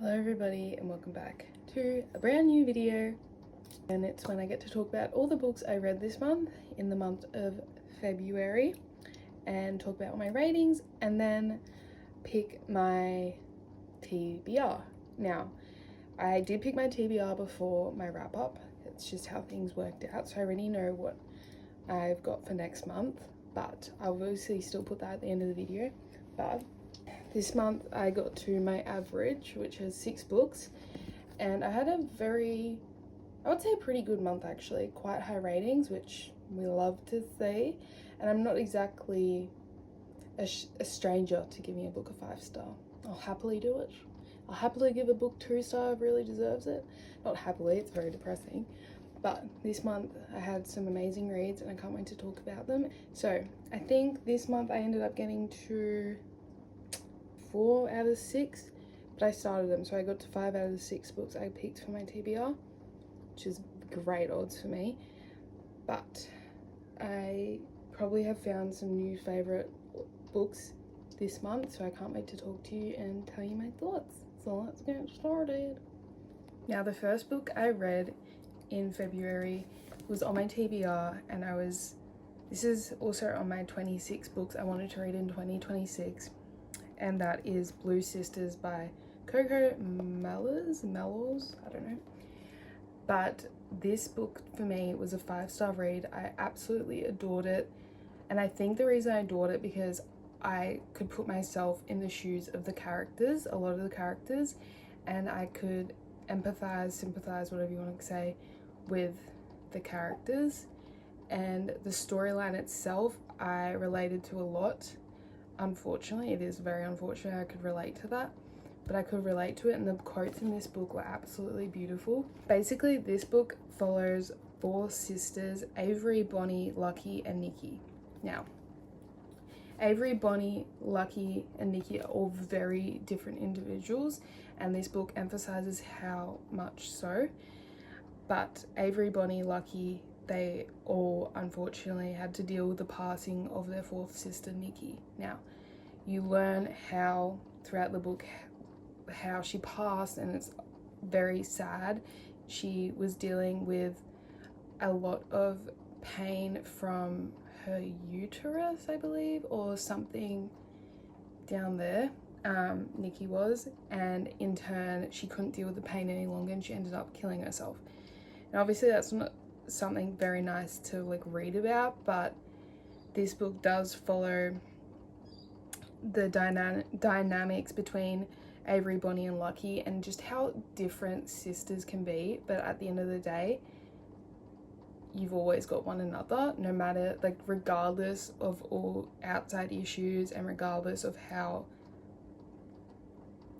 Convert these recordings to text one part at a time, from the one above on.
Hello everybody and welcome back to a brand new video, and it's when I get to talk about all the books I read this month in the month of February and talk about my ratings and then pick my TBR. Now, I did pick my TBR before my wrap up. It's just how things worked out, so I already know what I've got for next month, but I'll obviously still put that at the end of the video. But this month I got to my average, which is 6 books, and I had a I would say a pretty good month actually. Quite high ratings, which we love to see, and I'm not exactly a stranger to giving a book a 5-star. I'll happily do it. I'll happily give a book 2-star if it really deserves it. Not happily, it's very depressing. But this month I had some amazing reads and I can't wait to talk about them. So I think this month I ended up getting to 4 out of 6, but I started them, so I got to 5 out of the 6 books I picked for my TBR, which is great odds for me. But I probably have found some new favourite books this month, so I can't wait to talk to you and tell you my thoughts. So let's get started. Now, the first book I read in February was on my TBR, and this is also on my 26 books I wanted to read in 2026. And that is Blue Sisters by Coco Mellors, I don't know. But this book for me was a 5-star read. I absolutely adored it. And I think the reason I adored it because I could put myself in the shoes of the characters, a lot of the characters, and I could empathize, sympathize, whatever you want to say, with the characters. And the storyline itself, I related to a lot. Unfortunately, it is very unfortunate I could relate to that, but I could relate to it, and the quotes in this book were absolutely beautiful. Basically, this book follows 4 sisters, Avery, Bonnie, Lucky, and Nikki. Now, Avery, Bonnie, Lucky, and Nikki are all very different individuals, and this book emphasizes how much so. But Avery, Bonnie, Lucky, they all unfortunately had to deal with the passing of their 4th sister, Nikki. Now, you learn how throughout the book how she passed, and it's very sad. She was dealing with a lot of pain from her uterus, I believe, or something down there. Nikki was, and in turn she couldn't deal with the pain any longer and she ended up killing herself. Now, obviously that's not something very nice to read about, but this book does follow the dynamics between Avery, Bonnie, and Lucky, and just how different sisters can be, but at the end of the day you've always got one another, no matter, regardless of all outside issues and regardless of how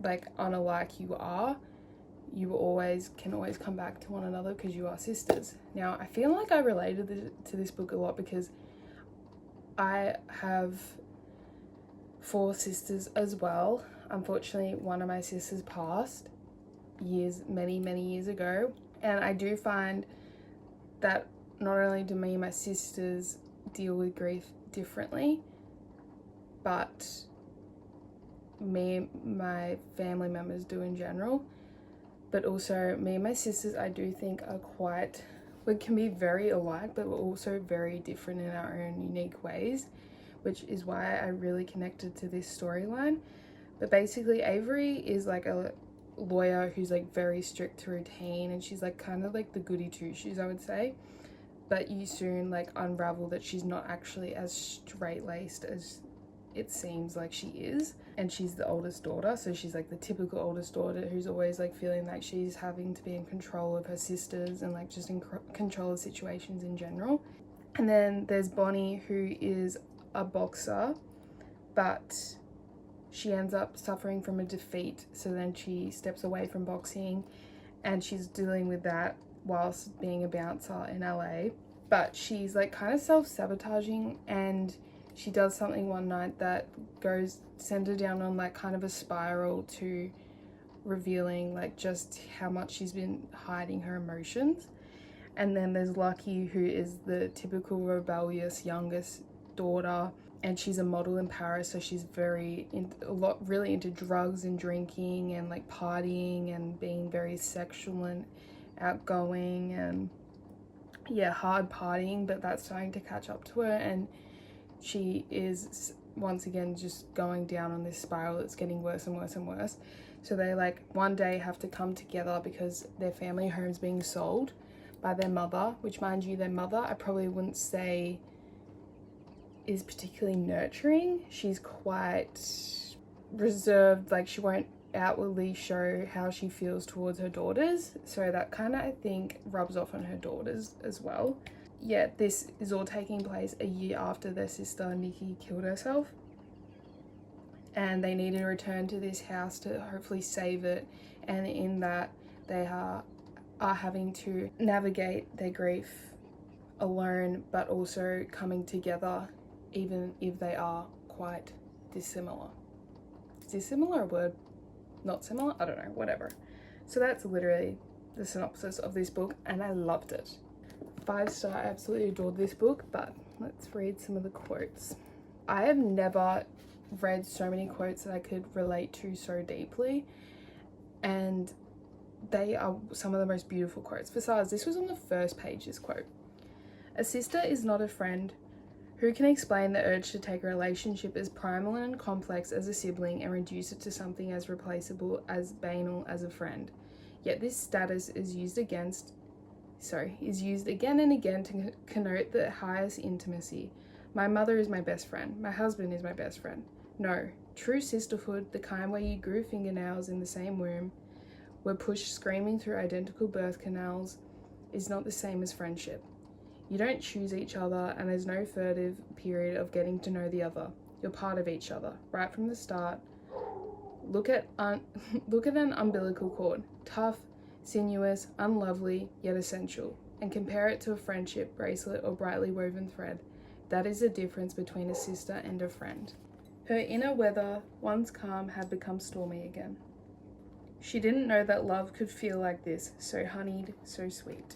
unalike you are, you can always come back to one another because you are sisters. Now, I feel like I related to this book a lot because I have 4 sisters as well. Unfortunately, one of my sisters passed many years ago, and I do find that not only do me and my sisters deal with grief differently, but me and my family members do in general. But also me and my sisters, I do think are we can be very alike, but we're also very different in our own unique ways, which is why I really connected to this storyline. But basically, Avery is a lawyer who's very strict to routine, and she's kind of the goody two-shoes, I would say. But you soon unravel that she's not actually as straight-laced as it seems like she is. And she's the oldest daughter, so she's the typical oldest daughter who's always feeling like she's having to be in control of her sisters and just in control of situations in general. And then there's Bonnie, who is a boxer, but she ends up suffering from a defeat, so then she steps away from boxing, and she's dealing with that whilst being a bouncer in LA. But she's kind of self-sabotaging, and she does something one night that sends her down on kind of a spiral to revealing just how much she's been hiding her emotions. And then there's Lucky, who is the typical rebellious youngest daughter, and she's a model in Paris, so she's really into drugs and drinking and like partying and being very sexual and outgoing and yeah, hard partying, but that's starting to catch up to her, and she is once again just going down on this spiral that's getting worse and worse and worse. So they like one day have to come together because their family home's being sold by their mother, which, mind you, their mother I probably wouldn't say is particularly nurturing. She's quite reserved, like she won't outwardly show how she feels towards her daughters, so that kind of I think rubs off on her daughters as well. Yeah, this is all taking place a year after their sister Nikki killed herself, and they need to return to this house to hopefully save it, and in that they are having to navigate their grief alone, but also coming together even if they are quite dissimilar. Is dissimilar a word? Not similar? I don't know, whatever. So that's literally the synopsis of this book, and I loved it. 5-star, I absolutely adored this book, but let's read some of the quotes. I have never read so many quotes that I could relate to so deeply, and they are some of the most beautiful quotes. For starters, this was on the first page, this quote. A sister is not a friend. Who can explain the urge to take a relationship as primal and complex as a sibling and reduce it to something as replaceable, as banal as a friend? Yet this status is used again and again to connote the highest intimacy. My mother is my best friend. My husband is my best friend. No, true sisterhood, the kind where you grew fingernails in the same womb, were pushed screaming through identical birth canals, is not the same as friendship. You don't choose each other, and there's no furtive period of getting to know the other. You're part of each other, right from the start. Look at an umbilical cord, tough, sinuous, unlovely, yet essential, and compare it to a friendship bracelet or brightly woven thread. That is the difference between a sister and a friend. Her inner weather, once calm, had become stormy again. She didn't know that love could feel like this, so honeyed, so sweet.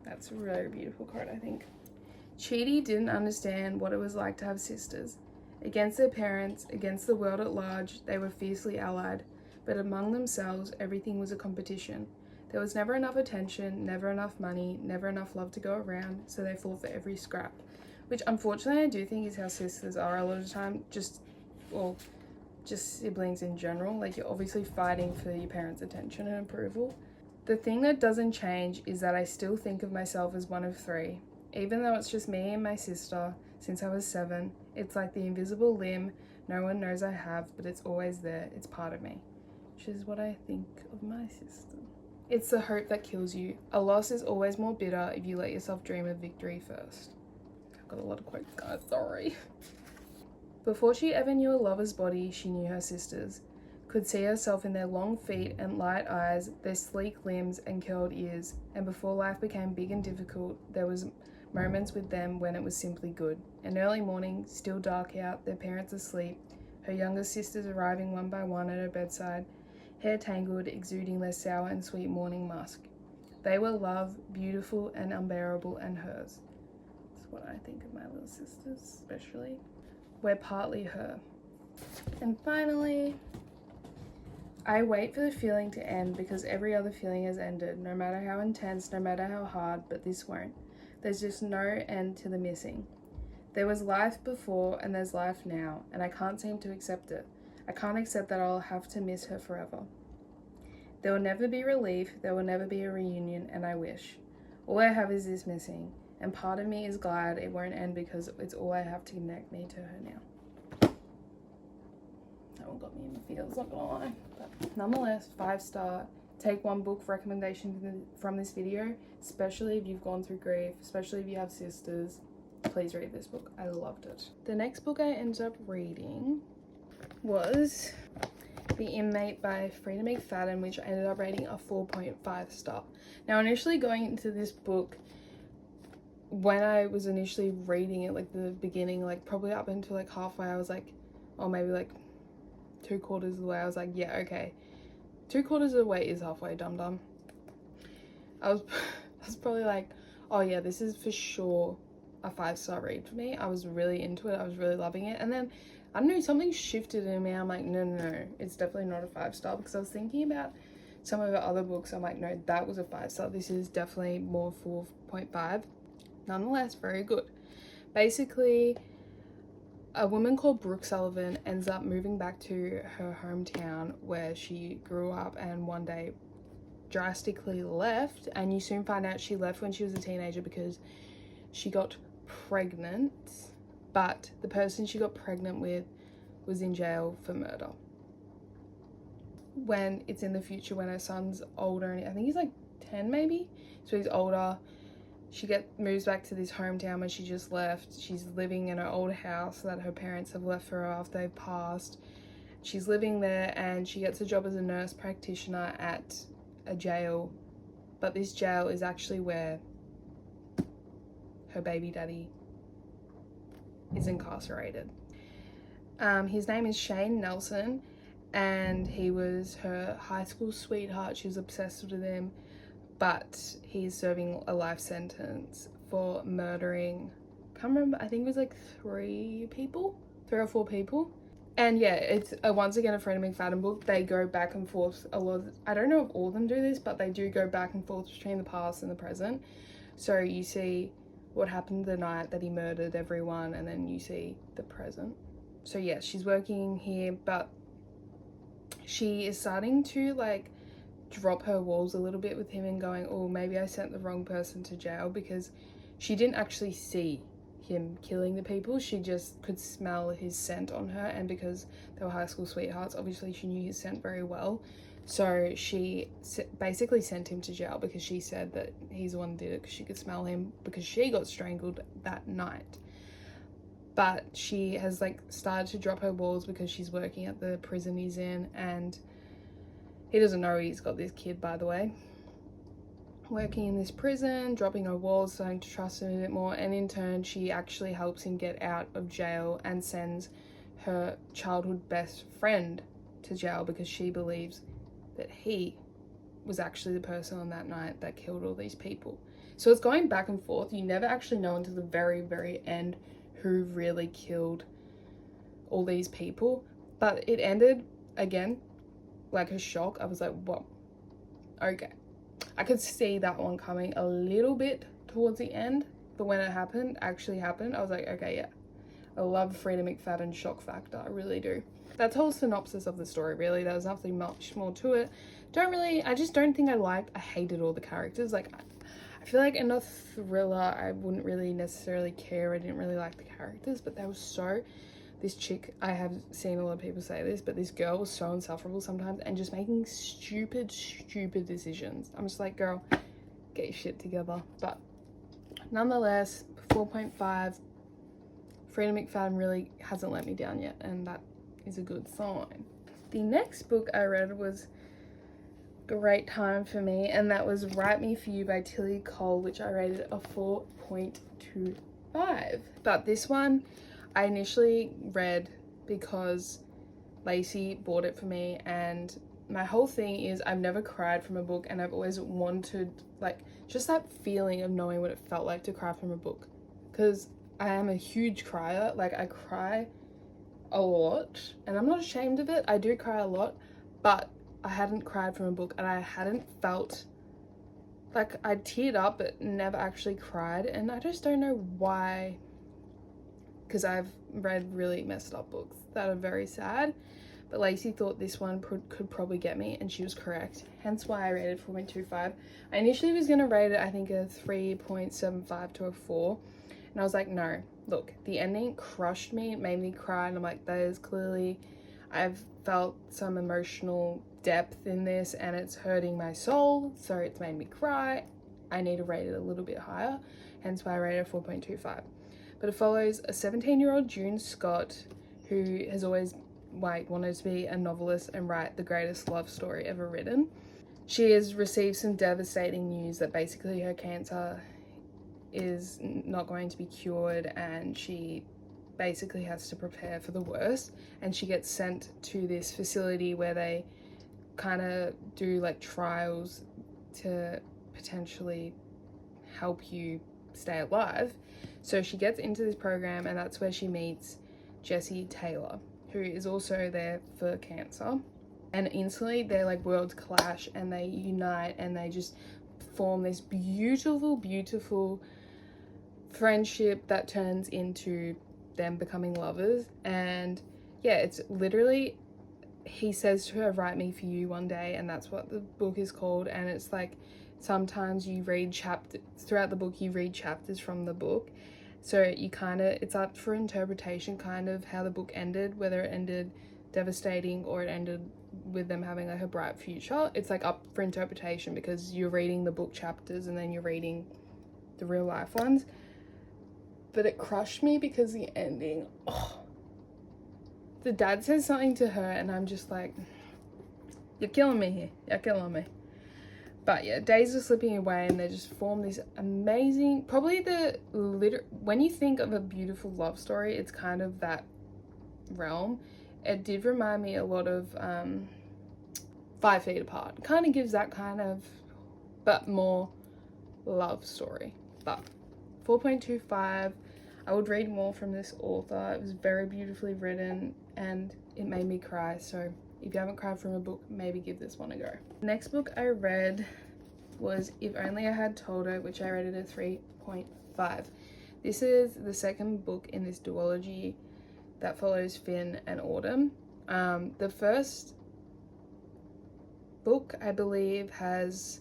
That's a really beautiful quote, I think. Chidi didn't understand what it was like to have sisters. Against their parents, against the world at large, they were fiercely allied, but among themselves, everything was a competition. There was never enough attention, never enough money, never enough love to go around, so they fought for every scrap. Which, unfortunately, I do think is how sisters are a lot of the time, just siblings in general. Like, you're obviously fighting for your parents' attention and approval. The thing that doesn't change is that I still think of myself as one of 3. Even though it's just me and my sister since I was 7, it's like the invisible limb no one knows I have, but it's always there, it's part of me. Which is what I think of my sister. It's the hope that kills you. A loss is always more bitter if you let yourself dream of victory first. I've got a lot of quotes, guys, sorry. Before she ever knew a lover's body, she knew her sister's. Could see herself in their long feet and light eyes, their sleek limbs and curled ears, and before life became big and difficult, there was moments with them when it was simply good. An early morning, still dark out, their parents asleep, her younger sisters arriving one by one at her bedside, hair tangled, exuding their sour and sweet morning musk. They were love, beautiful and unbearable, and hers. That's what I think of my little sisters, especially. We're partly her. And finally, I wait for the feeling to end because every other feeling has ended, no matter how intense, no matter how hard, but this won't. There's just no end to the missing. There was life before and there's life now, and I can't seem to accept it. I can't accept that I'll have to miss her forever. There will never be relief, there will never be a reunion, and I wish. All I have is this missing, and part of me is glad it won't end because it's all I have to connect me to her now. That one got me in the feels, not gonna lie. But nonetheless, 5-star. Take one book recommendation from this video, especially if you've gone through grief, especially if you have sisters. Please read this book. I loved it. The next book I ended up reading was The Inmate by Frida McFadden, which I ended up rating a 4.5 star. Now, initially going into this book, when I was initially reading it, like the beginning, like probably up until like halfway, I was like, or maybe like 3/4 of the way, I was like, yeah, okay. 3/4 of the way is halfway, dum-dum. I was probably like, oh yeah, this is for sure a 5-star read for me. I was really into it. I was really loving it. And then, I don't know, something shifted in me. I'm like, no, it's definitely not a 5-star, because I was thinking about some of the other books. I'm like, no, that was a 5-star. This is definitely more 4.5. Nonetheless, very good. Basically, a woman called Brooke Sullivan ends up moving back to her hometown where she grew up, and one day drastically left, and you soon find out she left when she was a teenager because she got pregnant, but the person she got pregnant with was in jail for murder. When it's in the future, when her son's older, and I think he's like 10 maybe, so he's older, she moves back to this hometown where she just left. She's living in her old house that her parents have left for her after they've passed. She's living there, and she gets a job as a nurse practitioner at a jail, but this jail is actually where her baby daddy is incarcerated. His name is Shane Nelson, and he was her high school sweetheart. She was obsessed with him, but he's serving a life sentence for murdering, can't remember, I think it was like 3 or 4 people. And yeah, it's once again a Freida McFadden book. They go back and forth a lot. I don't know if all of them do this, but they do go back and forth between the past and the present. So you see what happened the night that he murdered everyone, and then you see the present. So yeah, she's working here, but she is starting to like drop her walls a little bit with him and going, oh, maybe I sent the wrong person to jail, because she didn't actually see him killing the people. She just could smell his scent on her, and because they were high school sweethearts, obviously she knew his scent very well. So she basically sent him to jail because she said that he's the one who did it, because she could smell him, because she got strangled that night. But she has like started to drop her walls because she's working at the prison he's in, and he doesn't know he's got this kid, by the way. Working in this prison, dropping her walls, starting to trust him a bit more, and in turn she actually helps him get out of jail and sends her childhood best friend to jail because she believes that he was actually the person on that night that killed all these people. So it's going back and forth. You never actually know until the very, very end who really killed all these people. But it ended, again, like a shock. I was like, what? Okay. I could see that one coming a little bit towards the end, but when it actually happened, I was like, okay, yeah. I love Freida McFadden's shock factor, I really do. That's the whole synopsis of the story, really. There's nothing much more to it. I just don't think I hated all the characters. Like, I feel like in a thriller, I wouldn't really necessarily care. I didn't really like the characters, but they were so... This chick, I have seen a lot of people say this, but this girl was so insufferable sometimes and just making stupid decisions. I'm just like, girl, get your shit together. But nonetheless, 4.5, Freida McFadden really hasn't let me down yet, and that is a good sign. The next book I read was great time for me, and that was Write Me For You by Tilly Cole, which I rated a 4.25. But this one I initially read because Lacey bought it for me, and my whole thing is I've never cried from a book, and I've always wanted, like, just that feeling of knowing what it felt like to cry from a book, because I am a huge crier. Like, I cry a lot, and I'm not ashamed of it. I do cry a lot, but I hadn't cried from a book, and I hadn't felt like I teared up but never actually cried, and I just don't know why, because I've read really messed up books that are very sad, but Lacey thought this one could probably get me, and she was correct, hence why I rated 4.25. I initially was going to rate it, I think, a 3.75 to a 4, and I was like, no, look, the ending crushed me, it made me cry, and I'm like, that is clearly, I've felt some emotional depth in this, and it's hurting my soul, so it's made me cry. I need to rate it a little bit higher, hence why I rated a 4.25. But it follows a 17-year-old June Scott who has always wanted to be a novelist and write the greatest love story ever written. She has received some devastating news that basically her cancer is not going to be cured, and she basically has to prepare for the worst, and she gets sent to this facility where they kind of do like trials to potentially help you stay alive. So she gets into this program, and that's where she meets Jesse Taylor, who is also there for cancer. And instantly their like worlds clash and they unite, and they just form this beautiful, beautiful friendship that turns into them becoming lovers. And yeah, it's literally, he says to her, write me for you one day, and that's what the book is called. And it's like, sometimes you read chapters throughout the book, you read chapters from the book, so you kind of, it's up for interpretation kind of how the book ended, whether it ended devastating or it ended with them having like a bright future. It's like up for interpretation because you're reading the book chapters and then you're reading the real life ones. But it crushed me because the ending, the dad says something to her and I'm just like, you're killing me here, you're killing me. But yeah, days are slipping away and they just form this amazing, probably when you think of a beautiful love story, it's kind of that realm. It did remind me a lot of 5 Feet Apart. Kind of gives that kind of, but more love story. But 4.25, I would read more from this author. It was very beautifully written and it made me cry. So if you haven't cried from a book, maybe give this one a go. The next book I read was If Only I Had Told Her, which I rated a 3.5. This is the second book in this duology that follows Finn and Autumn. The first book, I believe, has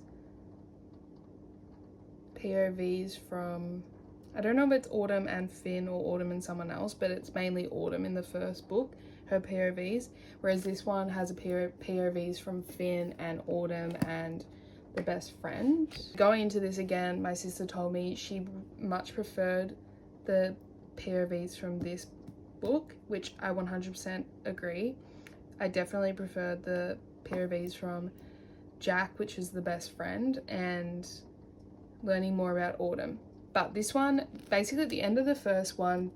POVs from, I don't know if it's Autumn and Finn or Autumn and someone else, but it's mainly Autumn in the first book, her POVs, whereas this one has a POVs from Finn and Autumn and the best friend. Going into this again, my sister told me she much preferred the POVs from this book, which I 100% agree. I definitely preferred the POVs from Jack, which is the best friend, and learning more about Autumn. But this one, basically at the end of the first one,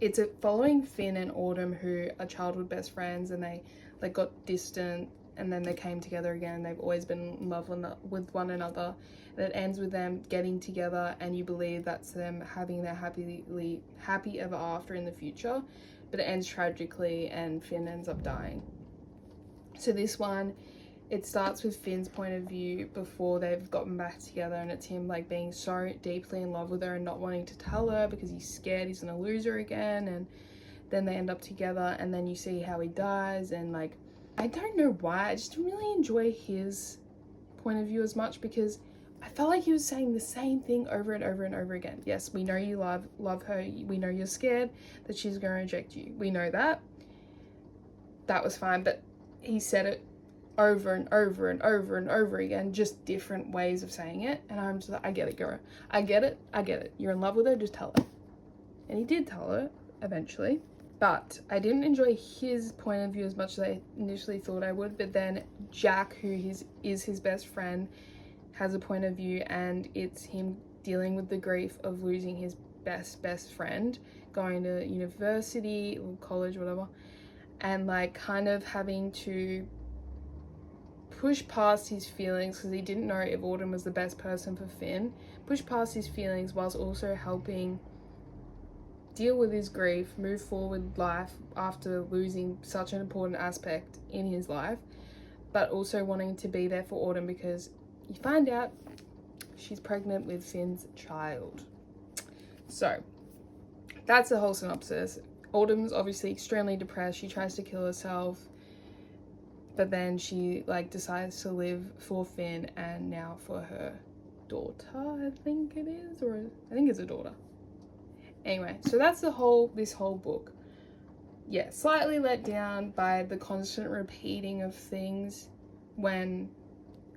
it's following Finn and Autumn, who are childhood best friends, and they like got distant and then they came together again. They've always been in love with one another, and it ends with them getting together, and you believe that's them having their happy ever after in the future, but it ends tragically and Finn ends up dying. So this one, it starts with Finn's point of view before they've gotten back together, and it's him like being so deeply in love with her and not wanting to tell her because he's scared he's gonna lose her again. And then they end up together, and then you see how he dies, and like, I don't know why, I just didn't really enjoy his point of view as much because I felt like he was saying the same thing over and over and over again. Yes, we know you love her, we know you're scared that she's gonna reject you, we know that was fine, but he said it over and over and over and over again, just different ways of saying it. And I'm just like, I get it, girl, I get it, you're in love with her, just tell her. And he did tell her eventually, but I didn't enjoy his point of view as much as I initially thought I would. But then Jack, who is his best friend, has a point of view, and it's him dealing with the grief of losing his best friend, going to university or college, whatever, and like kind of having to push past his feelings because he didn't know if Autumn was the best person for Finn, push past his feelings whilst also helping deal with his grief, move forward life after losing such an important aspect in his life, but also wanting to be there for Autumn because you find out she's pregnant with Finn's child. So that's the whole synopsis. Autumn's obviously extremely depressed. She tries to kill herself, but then she like decides to live for Finn and now for her daughter, I think it is, or I think it's a daughter. Anyway, so that's this whole book. Yeah, slightly let down by the constant repeating of things when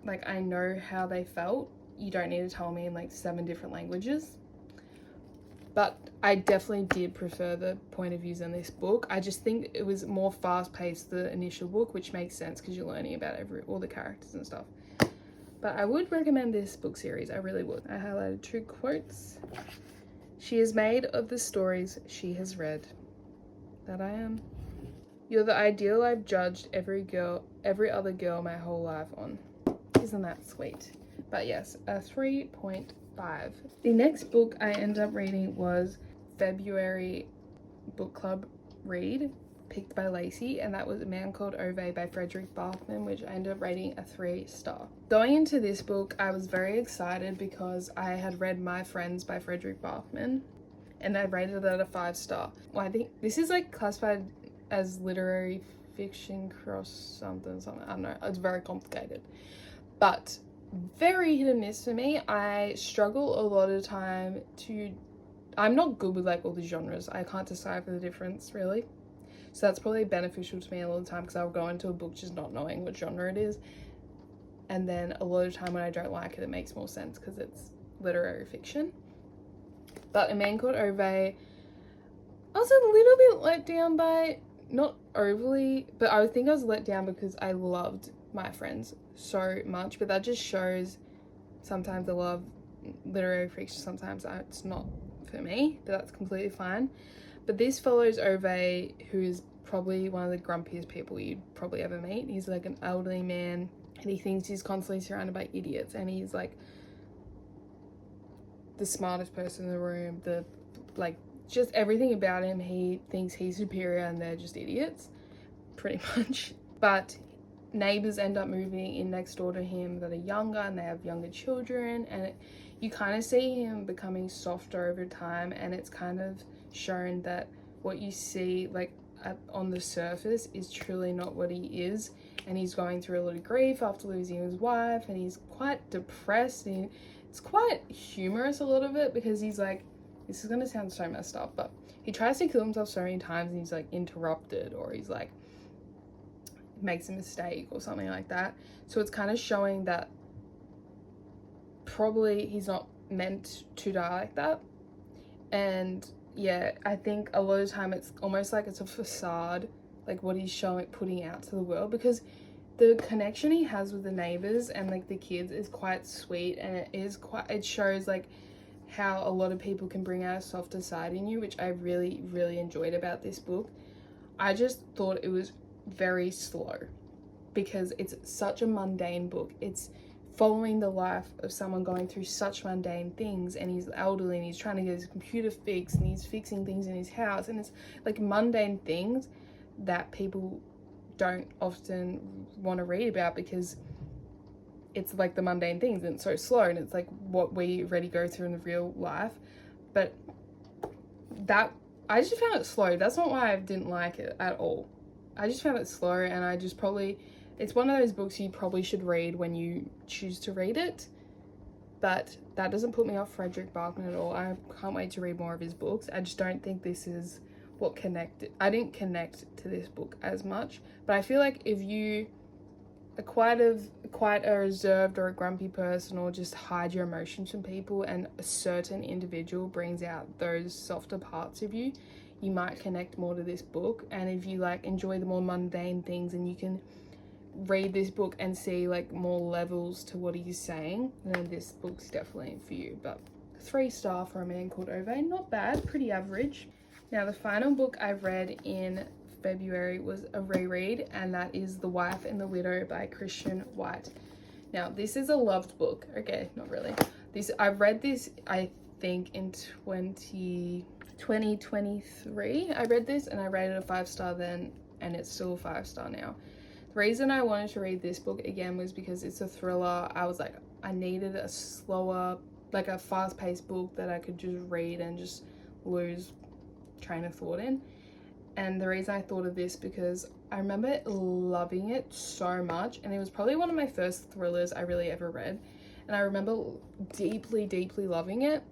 like I know how they felt. You don't need to tell me in like 7 different languages. But I definitely did prefer the point of views in this book. I just think it was more fast-paced, the initial book, which makes sense because you're learning about all the characters and stuff. But I would recommend this book series, I really would. I highlighted 2 quotes. She is made of the stories she has read. That I am. You're the ideal I've judged every other girl my whole life on. Isn't that sweet? But yes, a 3.5. The next book I ended up reading was February book club read, picked by Lacey, and that was A Man Called Ove by Frederick Bachman, which I ended up rating a 3-star. Going into this book, I was very excited because I had read My Friends by Frederick Bachman, and I rated it at a 5-star. Well, I think this is like classified as literary fiction cross something, I don't know, it's very complicated, but very hit and miss for me. I struggle a lot of the time I'm not good with like all the genres. I can't decipher the difference really, so that's probably beneficial to me a lot of the time, because I'll go into a book just not knowing what genre it is, and then a lot of the time when I don't like it, it makes more sense because it's literary fiction. But A Man Called Ove, I was a little bit let down by, not overly, but I think I was let down because I loved My Friends so much, but that just shows sometimes I love literary fiction, sometimes it's not for me, but that's completely fine. But this follows Ove, who is probably one of the grumpiest people you'd probably ever meet. He's like an elderly man, and he thinks he's constantly surrounded by idiots, and he's like the smartest person in the room, just everything about him, he thinks he's superior and they're just idiots, pretty much. But neighbors end up moving in next door to him that are younger, and they have younger children, and you kind of see him becoming softer over time, and it's kind of shown that what you see like on the surface is truly not what he is, and he's going through a lot of grief after losing his wife, and he's quite depressed, and it's quite humorous, a lot of it, because he's like, this is gonna sound so messed up, but he tries to kill himself so many times, and he's like interrupted, or he's like makes a mistake or something like that. So it's kind of showing that probably he's not meant to die like that. And yeah, I think a lot of the time it's almost like it's a facade, like what he's putting out to the world, because the connection he has with the neighbors and like the kids is quite sweet, and it shows like how a lot of people can bring out a softer side in you, which I really, really enjoyed about this book. I just thought it was very slow because it's such a mundane book. It's following the life of someone going through such mundane things, and he's elderly and he's trying to get his computer fixed, and he's fixing things in his house, and it's like mundane things that people don't often want to read about because it's like the mundane things and it's so slow, and it's like what we already go through in the real life. But that, I just found it slow. That's not why I didn't like it at all. I just found it slow, and I just it's one of those books you probably should read when you choose to read it. But that doesn't put me off Frederick Bachman at all. I can't wait to read more of his books. I just don't think this is what connected. I didn't connect to this book as much, but I feel like if you are quite a reserved or a grumpy person, or just hide your emotions from people, and a certain individual brings out those softer parts of you, you might connect more to this book. And if you like enjoy the more mundane things, and you can read this book and see like more levels to what he's saying, then this book's definitely for you. But 3-star for A Man Called Ove, not bad, pretty average. Now the final book I read in February was a reread, and that is The Wife and the Widow by Christian White. Now this is a loved book. Okay, not really. I read this, I think in 2023 I read this, and I rated a 5-star then, and it's still a 5-star now. The reason I wanted to read this book again was because it's a thriller. I was like, I needed a slower, like a fast-paced book that I could just read and just lose train of thought in. And the reason I thought of this, because I remember loving it so much, and it was probably one of my first thrillers I really ever read, and I remember deeply, deeply loving it.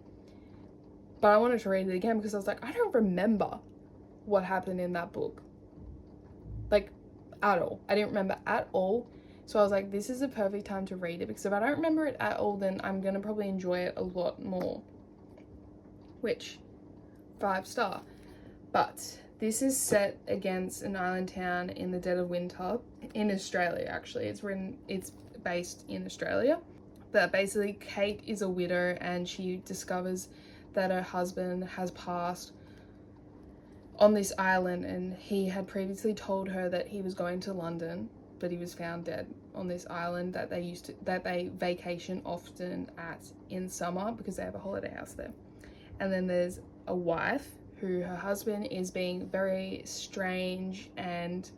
But I wanted to read it again because I was like, I don't remember what happened in that book, like at all. I didn't remember at all. So I was like, this is a perfect time to read it, because if I don't remember it at all, then I'm gonna probably enjoy it a lot more. Which, 5-star. But this is set against an island town in the dead of winter in Australia. Actually, it's based in Australia. But basically, Kate is a widow, and she discovers that her husband has passed on this island, and he had previously told her that he was going to London, but he was found dead on this island that they vacation often at in summer because they have a holiday house there. And then there's a wife who her husband is being very strange and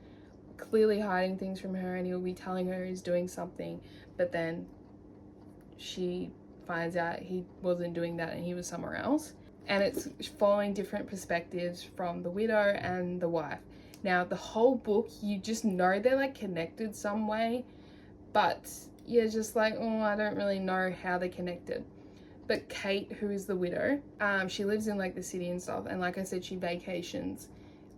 clearly hiding things from her, and he'll be telling her he's doing something, but then she finds out he wasn't doing that and he was somewhere else. And it's following different perspectives from the widow and the wife. Now the whole book, you just know they're like connected some way, but you're just like, oh, I don't really know how they're connected. But Kate, who is the widow, she lives in like the city and stuff, and like I said, she vacations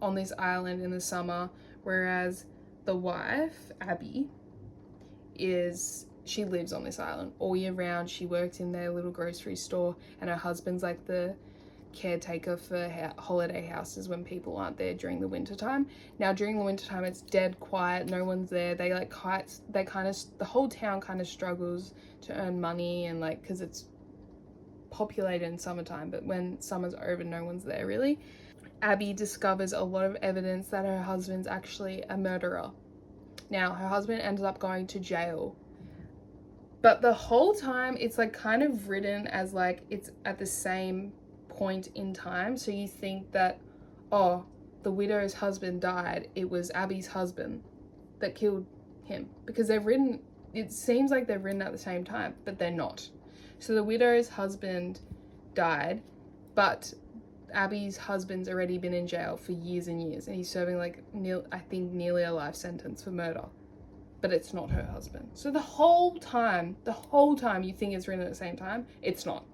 on this island in the summer, whereas the wife, Abby, she lives on this island all year round. She works in their little grocery store, and her husband's like the caretaker for holiday houses when people aren't there during the winter time. Now during the winter time, it's dead quiet, no one's there. The whole town kind of struggles to earn money, and like, because it's populated in summertime, but when summer's over, no one's there really. Abby discovers a lot of evidence that her husband's actually a murderer. Now her husband ended up going to jail, but the whole time it's like kind of written as like it's at the same point in time, so you think that, oh, the widow's husband died, it was Abby's husband that killed him, because it seems like they're written at the same time, but they're not. So the widow's husband died, but Abby's husband's already been in jail for years and years, and he's serving like nearly a life sentence for murder, but it's not her husband. So the whole time you think it's written at the same time, it's not.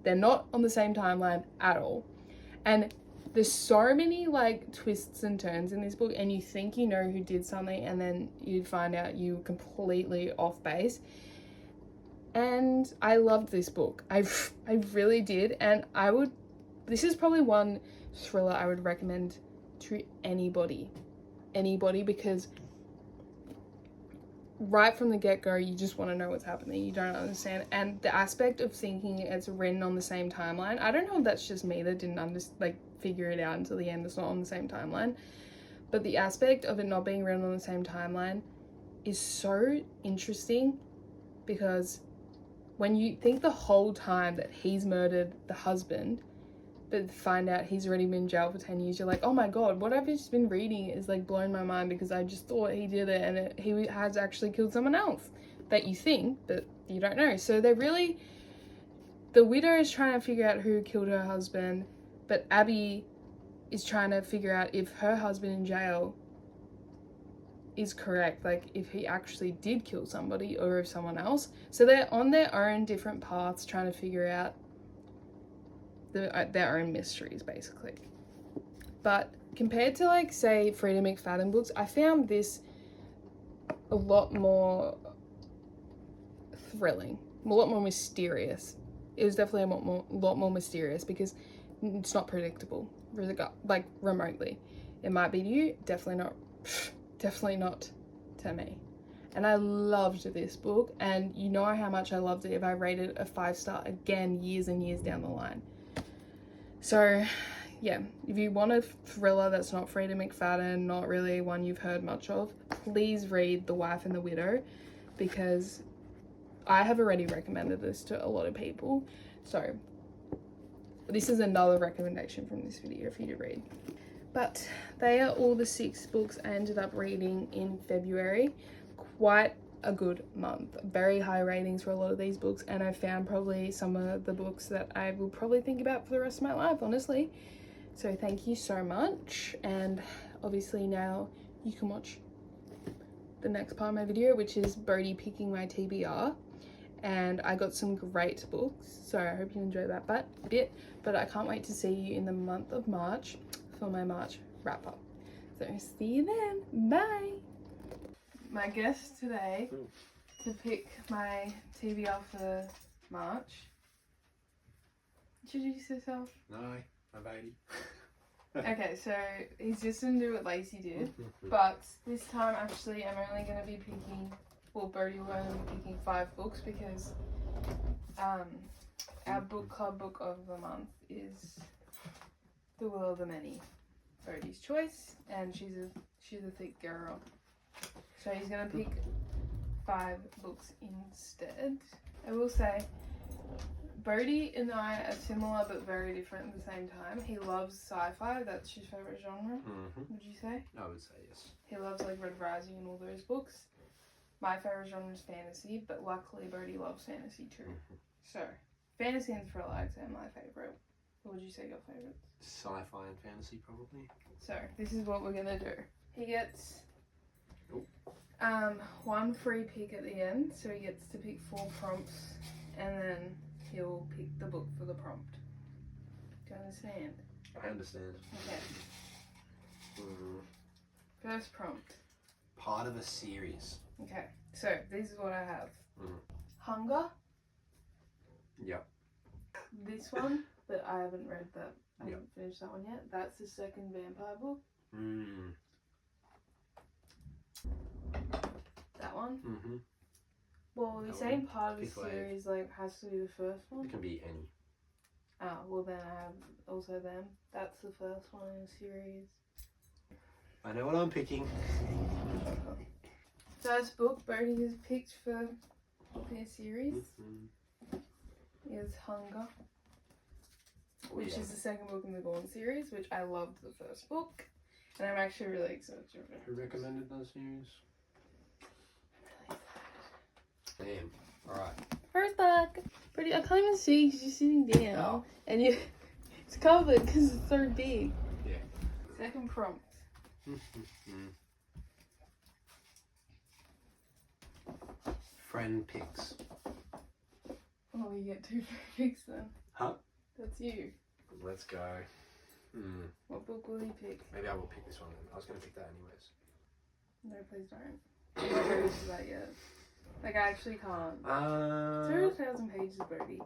They're not on the same timeline at all. And there's so many like twists and turns in this book, and you think you know who did something, and then you find out you completely off base. And I loved this book. I really did. And this is probably one thriller I would recommend to anybody, because right from the get-go, you just want to know what's happening. You don't understand. And the aspect of thinking it's written on the same timeline, I don't know if that's just me that didn't figure it out until the end. It's not on the same timeline. But the aspect of it not being written on the same timeline is so interesting, because when you think the whole time that he's murdered the husband, but find out he's already been in jail for 10 years, you're like, oh my god, what I've just been reading is like blowing my mind, because I just thought he did it, and he has actually killed someone else that you think, but you don't know. So the widow is trying to figure out who killed her husband, but Abby is trying to figure out if her husband in jail is correct, like if he actually did kill somebody or if someone else. So they're on their own different paths trying to figure out their own mysteries, basically. But compared to like, say, Frida McFadden books, I found this a lot more thrilling, a lot more mysterious. It was definitely a lot more mysterious, because it's not predictable, like remotely. It might be to you, definitely not to me. And I loved this book, and you know how much I loved it if I rated a 5-star again years and years down the line. So yeah, if you want a thriller that's not Frida McFadden, not really one you've heard much of, please read The Wife and the Widow, because I have already recommended this to a lot of people. So this is another recommendation from this video for you to read. But they are all the 6 books I ended up reading in February. Quite a good month. Very high ratings for a lot of these books, and I found probably some of the books that I will probably think about for the rest of my life, honestly. So thank you so much, and obviously now you can watch the next part of my video, which is Bodhi picking my TBR. And I got some great books, so I hope you enjoy that bit. But I can't wait to see you in the month of March for my March wrap up. So see you then. Bye. My guest today to pick my TBR for March. Introduce yourself. No, I'm Bodhi. Okay, so he's just gonna do what Lacey did, but this time actually I'm only gonna be picking, well, Bodhi will only be picking 5 books, because our book club book of the month is The Will of the Many, Bodhi's choice, and she's a thick girl. So he's going to pick 5 books instead. I will say, Bodhi and I are similar but very different at the same time. He loves sci-fi. That's his favourite genre, would you say? I would say yes. He loves like Red Rising and all those books. My favourite genre is fantasy, but luckily Bodhi loves fantasy too. So, fantasy and thriller I'd say are my favourite. What would you say your favourites? Sci-fi and fantasy, probably. So, this is what we're going to do. He gets 1 free pick at the end, so he gets to pick 4 prompts, and then he'll pick the book for the prompt. Do you understand? I understand. Okay. First prompt. Part of a series. Okay, so this is what I have. Hunger. Yep. This one, but I haven't read that. I haven't finished that one yet. That's the second vampire book. That one. Well, you're saying part of the series like has to be the first one? It can be any. Oh, well then I have also them. That's the first one in the series. I know what I'm picking. First book Bodhi has picked for their series is Hunger, which is the second book in the Gaunt series, which I loved the first book, and I'm actually really excited to read. Who recommended those series? I'm really excited. Damn. Alright. First book! Bodhi, I can't even see because you're sitting down, and it's covered because it's so big. Yeah. Second prompt. Friend picks. Oh, you get 2 free picks then. Huh? That's you. Let's go. What book will he pick? Maybe I will pick this one then. I was going to pick that anyways. No, please don't. I'm not ready for that yet. Like, I actually can't. 0,000 pages, Bodhi.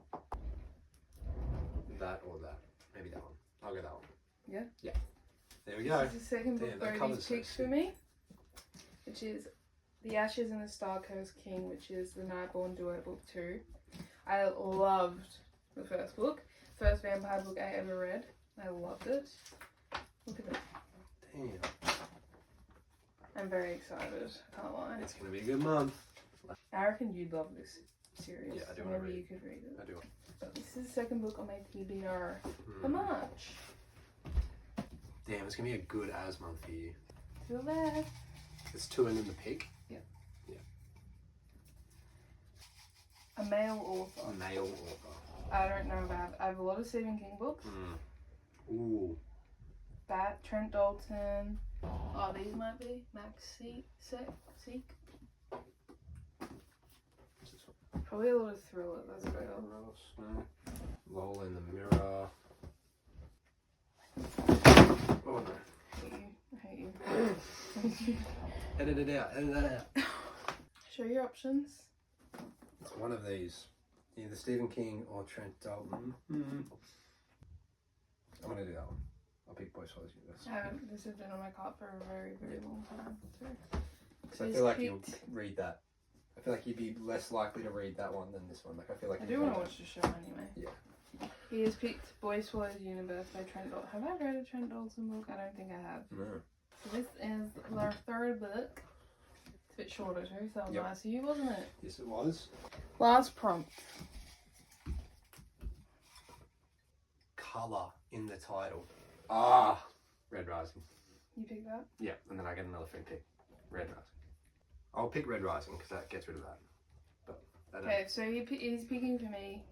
That or that. Maybe that one. I'll go that one. Yeah? Yeah. There we go. This is the second book Bodhi's picked for me, which is The Ashes and the Star-Cursed King, which is the Nightborn Duo Book 2. I loved the first book. First vampire book I ever read. I loved it. Look at that. Damn. I'm very excited. Can't lie. It's going to be a good month. I reckon you'd love this series. Yeah, I do so want to maybe read you could read it. I do. But this is the second book on my TBR for March. Damn, it's going to be a good as month for you. Feel that. It's 2 and then the pick. Yeah. Yeah. A male author. A male author. I don't know about. I have a lot of Stephen King books. Ooh. Trent Dalton. Oh, these might be Max Seek. Probably a lot of thriller. Let's go. Lol in the Mirror. Oh no. I hate you. Edit it out. Edit that out. Show your options. It's one of these. Either Stephen King or Trent Dalton. I'm going to do that one. I'll pick Boy's Holidays Universe. This has been on my cart for a very, very long time. So I feel like you'll read that. I feel like you'd be less likely to read that one than this one. Like I feel like I do want to watch the show anyway. Yeah. He has picked Boy Swallows Universe by Trent Dalton. Have I read a Trent Dalton book? I don't think I have. No. So this is the third book. It's a bit shorter too, so that was nice of you, wasn't it? Yes, it was. Last prompt. Colour in the title. Red Rising. You pick that? Yeah, and then I get another free pick. Red Rising. I'll pick Red Rising because that gets rid of that. But okay, so he's picking for me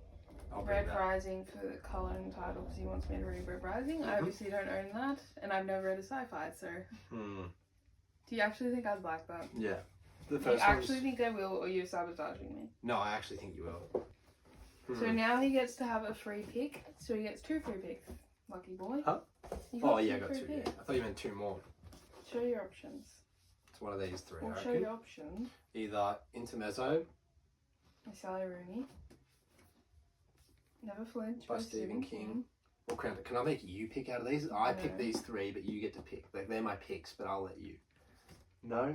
Red Rising for the colour and title because he wants me to read Red Rising. I obviously don't own that, and I've never read a sci-fi, so... Do you actually think I'd like that? Yeah. Do you actually think I will, or you're sabotaging me? No, I actually think you will. So now he gets to have a free pick, so he gets 2 free picks. Lucky boy. Huh? Oh yeah, I got 2. Yeah. I thought you meant 2 more. Show your options. It's one of these 3. We'll show your options. Either Intermezzo by Sally Rooney. Never Flinch by Stephen King. Or can I make you pick out of these? I pick these 3, but you get to pick. Like, they're my picks, but I'll let you. No?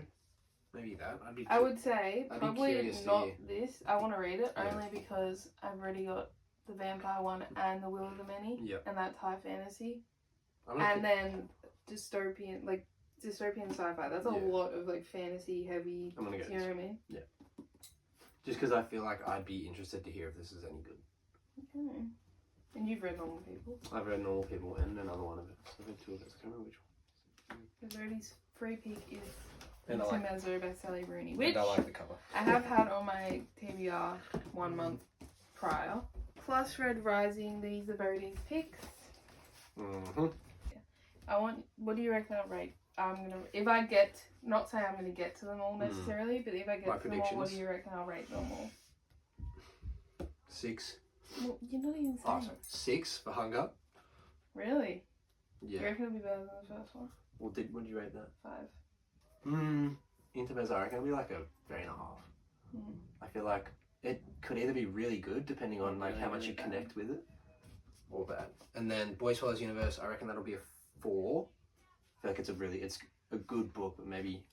Maybe that. I would say probably not this. I want to read it only because I've already got the vampire one and the Will of the Many. Yep. And that's high fantasy. And then dystopian, like dystopian sci-fi. That's a Yeah. lot of like fantasy heavy. I'm gonna go Do you know what I mean? Just because I feel like I'd be interested to hear if this is any good. Okay. And you've read Normal People. I've read Normal People and another one of it. So I've read two of it. I can't remember which one. The Bodhi's free pick is And I like, Mezzo by Sally Rooney, which and I like the cover. I have had on my TBR 1 month prior. Plus Red Rising, these are Bodhi's picks. Mm-hmm. What do you reckon I'll rate? If I get, not saying I'm gonna get to them all necessarily, but if I get My to them all, what do predictions? you reckon I'll rate them all? 6. Well, you're not even saying. Oh, sorry. 6 for Hunger. Really? Yeah. You reckon it'll be better than the first one? Well, what did you rate that? 5. Intermezzo, I reckon it'll be like a 3.5. I feel like it could either be really good, depending on like how much you connect with it, or bad. And then Boy Swallows Universe, I reckon that'll be a 4. I feel like it's a good book, but maybe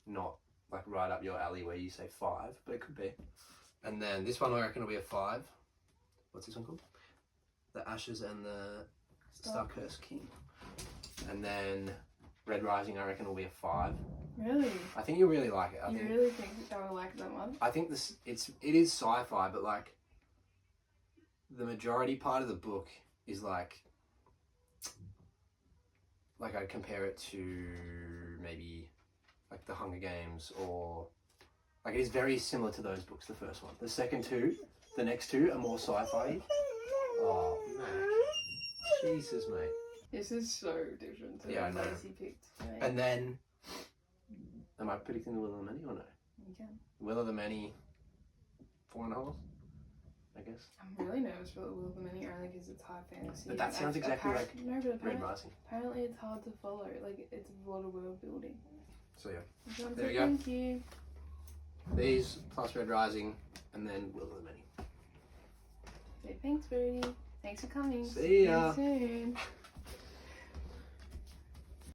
not like right up your alley where you say 5, but it could be. And then this one I reckon will be a 5. What's this one called? The Ashes and the Star-Cursed King. And then Red Rising I reckon will be a 5. Really? I think you'll really like it. You really think I would like that one? I think it is sci-fi, but like the majority part of the book is like I'd compare it to maybe like the Hunger Games, or like it is very similar to those books, the first one. The next two are more sci-fi. Oh, man. Jesus, mate. This is so different to Yeah, I the know. Macy picked. Right? And then, am I predicting the Will of the Many or no? You can. Will of the Many, 4.5, I guess. I'm really nervous for the Will of the Many only because it's high fantasy. But that sounds exactly like Red Rising. Apparently it's hard to follow. Like, it's a lot of world building. So yeah. So There you go. thank you. These plus Red Rising, and then Will of the Many. Say thanks, Bodhi. Thanks for coming. See ya. you soon.